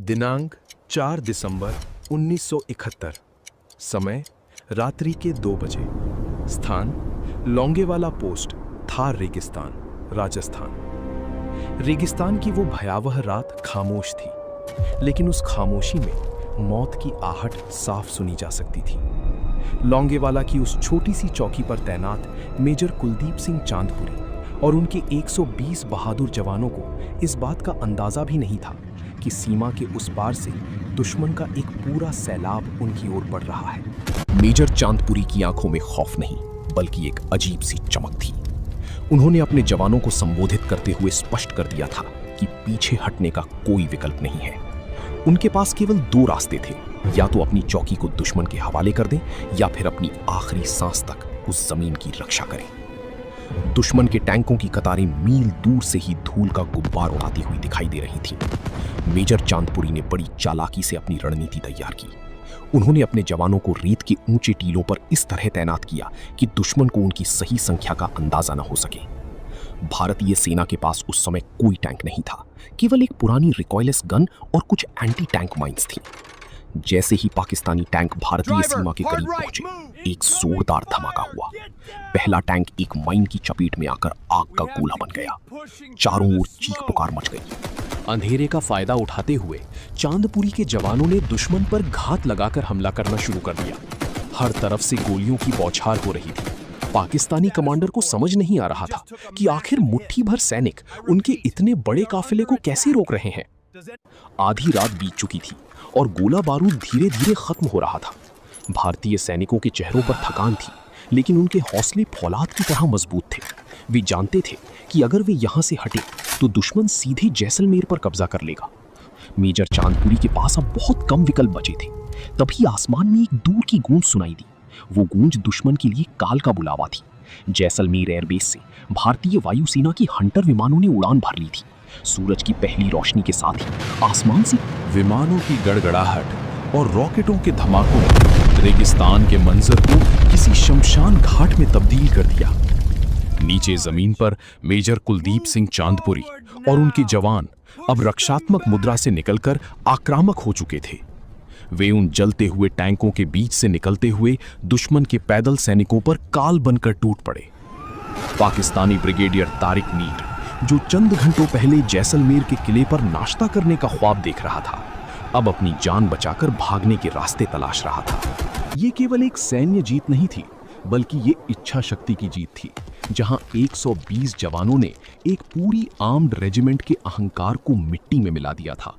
दिनांक 4 दिसंबर 1971। समय रात्रि के 2 बजे। स्थान लौंगेवाला पोस्ट, थार रेगिस्तान, राजस्थान। रेगिस्तान की वो भयावह रात खामोश थी, लेकिन उस खामोशी में मौत की आहट साफ सुनी जा सकती थी। लौंगेवाला की उस छोटी सी चौकी पर तैनात मेजर कुलदीप सिंह चांदपुरी और उनके 120 बहादुर जवानों को इस बात का अंदाजा भी नहीं था कि सीमा के उस पार से दुश्मन का एक पूरा सैलाब उनकी ओर बढ़ रहा है। मेजर चांदपुरी की आंखों में खौफ नहीं, बल्कि एक अजीब सी चमक थी। उन्होंने अपने जवानों को संबोधित करते हुए स्पष्ट कर दिया था कि पीछे हटने का कोई विकल्प नहीं है। उनके पास केवल 2 रास्ते थे, या तो अपनी चौकी को दुश्मन के हवाले कर दें या फिर अपनी आखिरी सांस तक उस जमीन की रक्षा करें। दुश्मन के टैंकों की कतारें मील दूर से ही धूल का गुब्बार उड़ाती हुई दिखाई दे रही थीं। मेजर चांदपुरी ने बड़ी चालाकी से अपनी रणनीति तैयार की। उन्होंने अपने जवानों को रेत के ऊंचे टीलों पर इस तरह तैनात किया कि दुश्मन को उनकी सही संख्या का अंदाजा न हो सके। भारतीय सेना के पास उस समय कोई टैंक नहीं था, केवल एक पुरानी रिकॉयलेस गन और कुछ एंटी टैंक माइंस थी। जैसे ही पाकिस्तानी टैंक भारतीय सीमा के करीब पहुंचे, एक जोरदार धमाका हुआ। पहला टैंक एक माइन की चपेट में आकर आग का गोला बन गया। चारों ओर चीख पुकार मच गई। अंधेरे का फायदा उठाते हुए चांदपुरी के जवानों ने दुश्मन पर घात लगाकर हमला करना शुरू कर दिया। हर तरफ से गोलियों की बौछार हो रही थी। पाकिस्तानी कमांडर को समझ नहीं आ रहा था कि आखिर मुट्ठी भर सैनिक उनके इतने बड़े काफिले को कैसे रोक रहे हैं। आधी रात बीत चुकी थी और गोला बारूद धीरे धीरे खत्म हो रहा था। भारतीय सैनिकों के चेहरों पर थकान थी, लेकिन उनके हौसले फौलाद की तरह मजबूत थे। वे जानते थे कि अगर वे यहाँ से हटे तो दुश्मन सीधे जैसलमेर पर कब्जा कर लेगा। मेजर चांदपुरी के पास अब बहुत कम विकल्प बचे थे। तभी आसमान में एक दूर की गूंज सुनाई दी। वो गूंज दुश्मन के लिए काल का बुलावा थी। जैसलमेर एयरबेस से भारतीय वायुसेना की हंटर विमानों ने उड़ान भर ली थी। सूरज की पहली रोशनी के साथ ही आसमान से विमानों की गड़गड़ाहट और रॉकेटों के धमाकों ने रेगिस्तान के मंजर को किसी शमशान घाट में तब्दील कर दिया। नीचे जमीन पर मेजर कुलदीप सिंह चांदपुरी और उनके जवान अब रक्षात्मक मुद्रा से निकलकर आक्रामक हो चुके थे। वे उन जलते हुए टैंकों के बीच से निकलते हुए दुश्मन के पैदल सैनिकों पर काल बनकर टूट पड़े। पाकिस्तानी ब्रिगेडियर तारिक मीर, जो चंद घंटों पहले जैसलमेर के किले पर नाश्ता करने का ख्वाब देख रहा था, अब अपनी जान बचाकर भागने के रास्ते तलाश रहा था। ये केवल एक सैन्य जीत नहीं थी, बल्कि ये इच्छा शक्ति की जीत थी, जहां 120 जवानों ने एक पूरी आर्म्ड रेजिमेंट के अहंकार को मिट्टी में मिला दिया था।